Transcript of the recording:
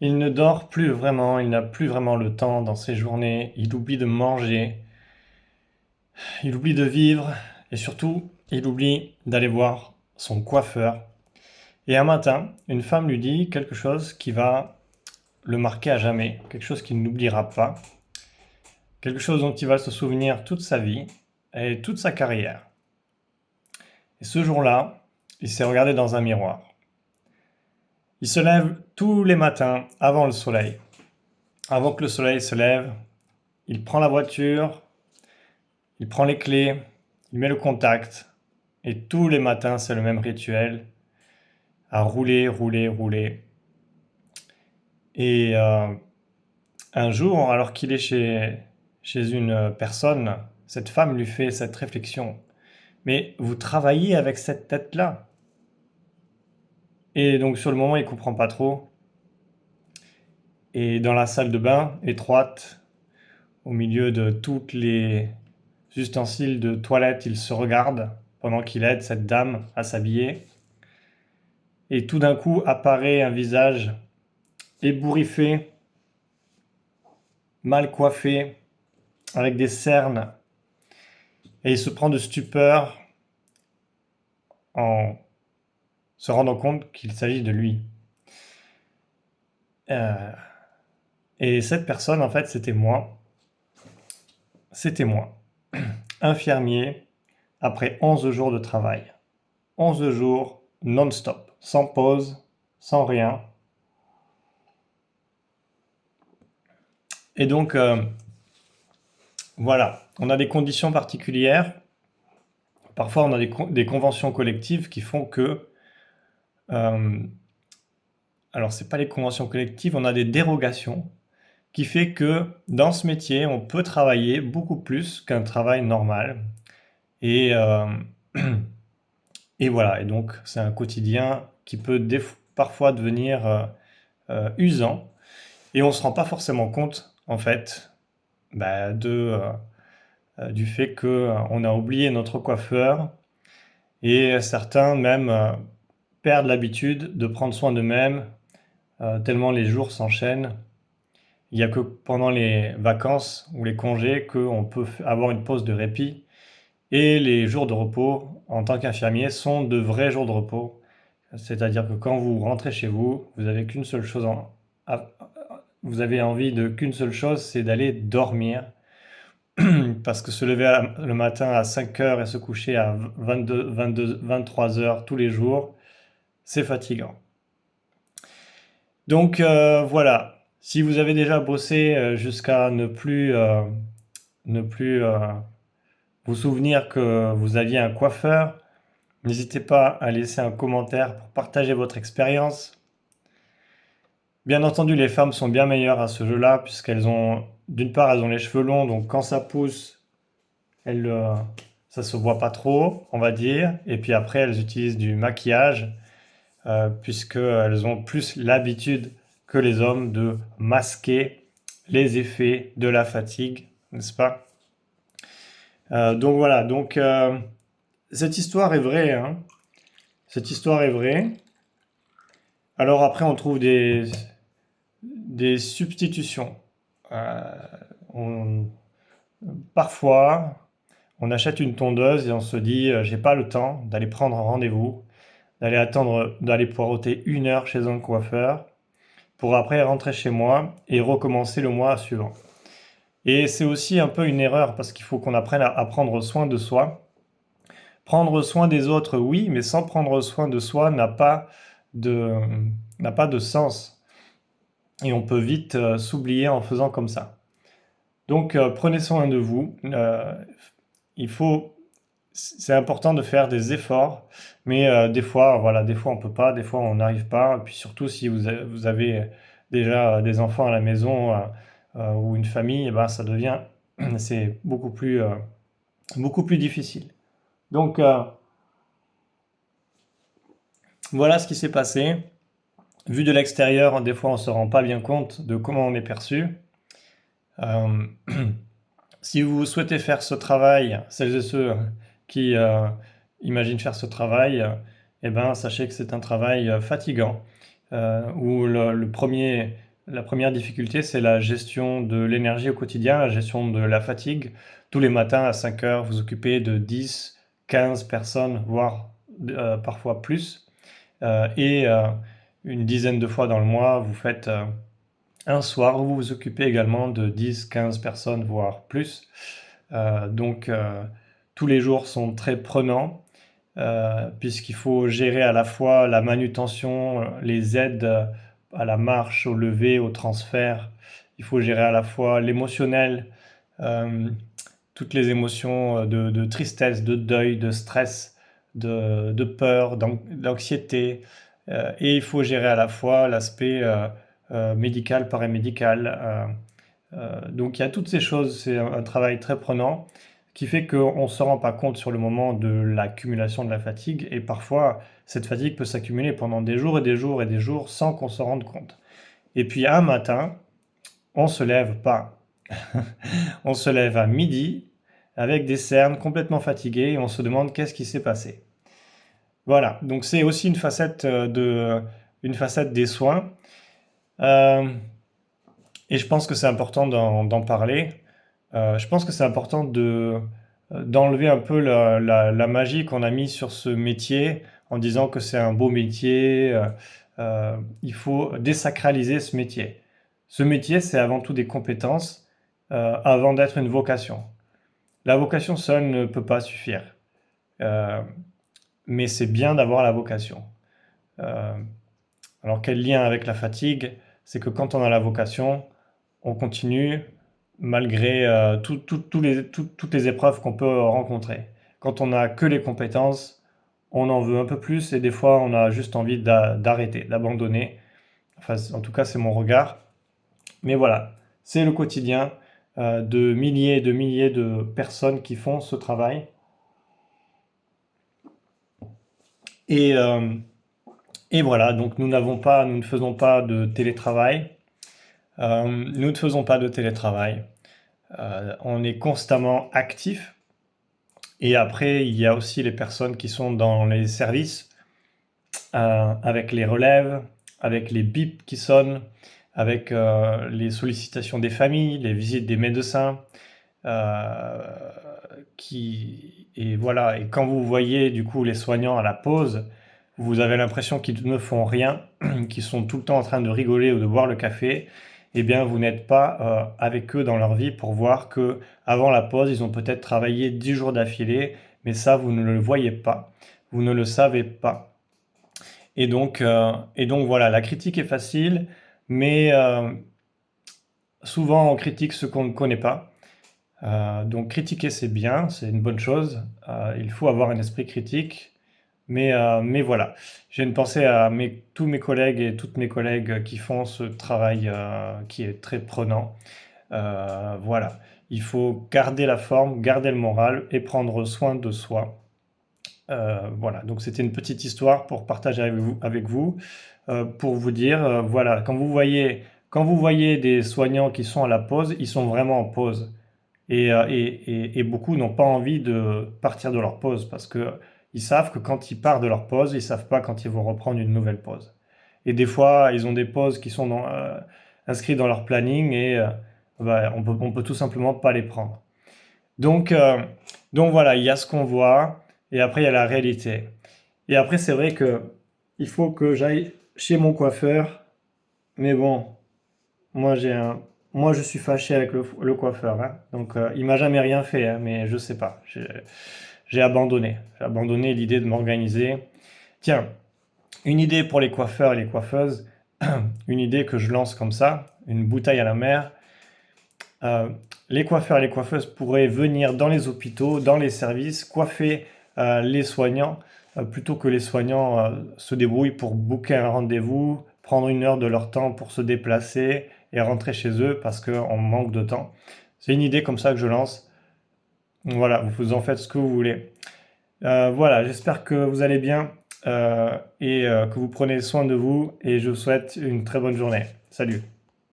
Il ne dort plus vraiment, il n'a plus vraiment le temps dans ses journées, il oublie de manger, il oublie de vivre et surtout, il oublie d'aller voir son coiffeur. Et un matin, une femme lui dit quelque chose qui va le marquer à jamais, quelque chose qu'il n'oubliera pas, quelque chose dont il va se souvenir toute sa vie et toute sa carrière. Et ce jour-là, il s'est regardé dans un miroir. Il se lève tous les matins avant le soleil. Avant que le soleil se lève, il prend la voiture, il prend les clés, il met le contact, et tous les matins, c'est le même rituel, à rouler, rouler, rouler. Et un jour, alors qu'il est chez une personne, cette femme lui fait cette réflexion. Mais vous travaillez avec cette tête-là? Et donc sur le moment, il comprend pas trop. Et dans la salle de bain, étroite, au milieu de toutes les ustensiles de toilette, il se regarde pendant qu'il aide cette dame à s'habiller. Et tout d'un coup apparaît un visage ébouriffé, mal coiffé, avec des cernes. Et il se prend de stupeur en se rendant compte qu'il s'agit de lui. Euh, et cette personne, en fait, c'était moi. C'était moi. Infirmier, après 11 jours de travail. 11 jours non-stop, sans pause, sans rien. Et donc, voilà, on a des conditions particulières. Parfois, on a des conventions collectives qui font que... alors, c'est pas les conventions collectives, on a des dérogations qui fait que dans ce métier, on peut travailler beaucoup plus qu'un travail normal. Et, et voilà, et donc c'est un quotidien qui peut parfois devenir usant. Et on ne se rend pas forcément compte, en fait, bah, du fait qu'on a oublié notre coiffeur. Et certains même perdent l'habitude de prendre soin d'eux-mêmes, tellement les jours s'enchaînent. Il n'y a que pendant les vacances ou les congés qu'on peut avoir une pause de répit. Et les jours de repos, en tant qu'infirmier, sont de vrais jours de repos. C'est-à-dire que quand vous rentrez chez vous, vous avez qu'une seule chose vous avez envie de qu'une seule chose, c'est d'aller dormir. Parce que se lever le matin à 5 heures et se coucher à 23 heures tous les jours, c'est fatigant. Donc voilà, si vous avez déjà bossé jusqu'à ne plus vous souvenir que vous aviez un coiffeur, n'hésitez pas à laisser un commentaire pour partager votre expérience. Bien entendu, les femmes sont bien meilleures à ce jeu-là, puisqu'elles ont, d'une part, elles ont les cheveux longs, donc quand ça pousse, ça se voit pas trop, on va dire. Et puis après, elles utilisent du maquillage, puisqu'elles ont plus l'habitude que les hommes de masquer les effets de la fatigue, n'est-ce pas? Donc voilà, donc cette histoire est vraie, hein. Cette histoire est vraie. Alors après, on trouve des substitutions. Euh, on- Parfois, on achète une tondeuse et on se dit, j'ai pas le temps d'aller prendre un rendez-vous, d'aller poireauter 1 heure chez un coiffeur, pour après rentrer chez moi et recommencer le mois suivant. Et c'est aussi un peu une erreur parce qu'il faut qu'on apprenne à prendre soin de soi. Prendre soin des autres, oui, mais sans prendre soin de soi de, n'a pas de sens. Et on peut vite s'oublier en faisant comme ça. Donc prenez soin de vous. Il faut, c'est important de faire des efforts, mais des fois, voilà, des fois on peut pas, des fois on n'arrive pas. Et puis surtout si vous avez déjà des enfants à la maison ou une famille, eh ben, ça devient, c'est beaucoup plus difficile. Donc voilà ce qui s'est passé. Vu de l'extérieur, des fois on ne se rend pas bien compte de comment on est perçu. Euh, Si vous souhaitez faire ce travail, celles et ceux qui imaginent faire ce travail, eh ben, sachez que c'est un travail fatigant, où le premier la première difficulté, c'est la gestion de l'énergie au quotidien, la gestion de la fatigue. Tous les matins à 5 heures, vous occupez de 10, 15 personnes, voire parfois plus. Et une dizaine de fois dans le mois, vous faites un soir où vous vous occupez également de 10, 15 personnes, voire plus. Donc tous les jours sont très prenants, puisqu'il faut gérer à la fois la manutention, les aides à la marche, au lever, au transfert. Il faut gérer à la fois l'émotionnel, euh, toutes les émotions de tristesse, de deuil, de stress, de peur, d'anxiété. Et il faut gérer à la fois l'aspect médical, paramédical. Donc il y a toutes ces choses, c'est un travail très prenant qui fait qu'on ne se rend pas compte sur le moment de l'accumulation de la fatigue et parfois cette fatigue peut s'accumuler pendant des jours et des jours et des jours sans qu'on se rende compte. Et puis un matin, on se lève pas. On se lève à midi avec des cernes complètement fatiguées et on se demande qu'est-ce qui s'est passé. Voilà, donc c'est aussi une facette des soins. Euh, et je pense que c'est important d'en parler. Je pense que c'est important d'enlever un peu la magie qu'on a mis sur ce métier en disant que c'est un beau métier. Il faut désacraliser ce métier. Ce métier, c'est avant tout des compétences avant d'être une vocation. La vocation seule ne peut pas suffire. Euh, mais c'est bien d'avoir la vocation. Euh, alors quel lien avec la fatigue? C'est que quand on a la vocation, on continue malgré toutes les épreuves qu'on peut rencontrer. Quand on n'a que les compétences, on en veut un peu plus et des fois on a juste envie d'arrêter, d'abandonner. Enfin, en tout cas, c'est mon regard. Mais voilà, c'est le quotidien de milliers et de milliers de personnes qui font ce travail. Et, euh, et voilà, donc nous ne faisons pas de télétravail. Nous ne faisons pas de télétravail. On est constamment actif. Et après, il y a aussi les personnes qui sont dans les services, avec les relèves, avec les bips qui sonnent, avec les sollicitations des familles, les visites des médecins. euh, et voilà. Et quand vous voyez du coup les soignants à la pause, vous avez l'impression qu'ils ne font rien, qu'ils sont tout le temps en train de rigoler ou de boire le café. Eh bien, vous n'êtes pas avec eux dans leur vie pour voir que avant la pause, ils ont peut-être travaillé 10 jours d'affilée, mais ça, vous ne le voyez pas, vous ne le savez pas. Et donc voilà, la critique est facile, mais souvent on critique ce qu'on ne connaît pas. Donc critiquer c'est bien, c'est une bonne chose. Il faut avoir un esprit critique, mais voilà. J'ai une pensée à tous mes collègues et toutes mes collègues qui font ce travail qui est très prenant. Voilà, il faut garder la forme, garder le moral et prendre soin de soi. Voilà, donc c'était une petite histoire pour partager avec vous, pour vous dire, voilà, quand vous voyez des soignants qui sont à la pause, ils sont vraiment en pause. Et beaucoup n'ont pas envie de partir de leur pause parce que ils savent que quand ils partent de leur pause, ils savent pas quand ils vont reprendre une nouvelle pause. Et des fois, ils ont des pauses qui sont inscrites dans leur planning et bah, on peut tout simplement pas les prendre. Donc, euh, donc voilà, il y a ce qu'on voit et après il y a la réalité. Et après, c'est vrai que il faut que j'aille chez mon coiffeur, mais bon, moi, moi, je suis fâché avec le coiffeur, hein. Donc, il m'a jamais rien fait, hein, mais je sais pas. J'ai abandonné. J'ai abandonné l'idée de m'organiser. Tiens, une idée pour les coiffeurs et les coiffeuses, une idée que je lance comme ça, une bouteille à la mer. Euh, les coiffeurs et les coiffeuses pourraient venir dans les hôpitaux, dans les services, coiffer les soignants, plutôt que les soignants se débrouillent pour booker un rendez-vous, prendre une heure de leur temps pour se déplacer et rentrer chez eux parce qu'on manque de temps. C'est une idée comme ça que je lance. Voilà, vous en faites ce que vous voulez. Voilà, j'espère que vous allez bien et que vous prenez soin de vous et je vous souhaite une très bonne journée. Salut!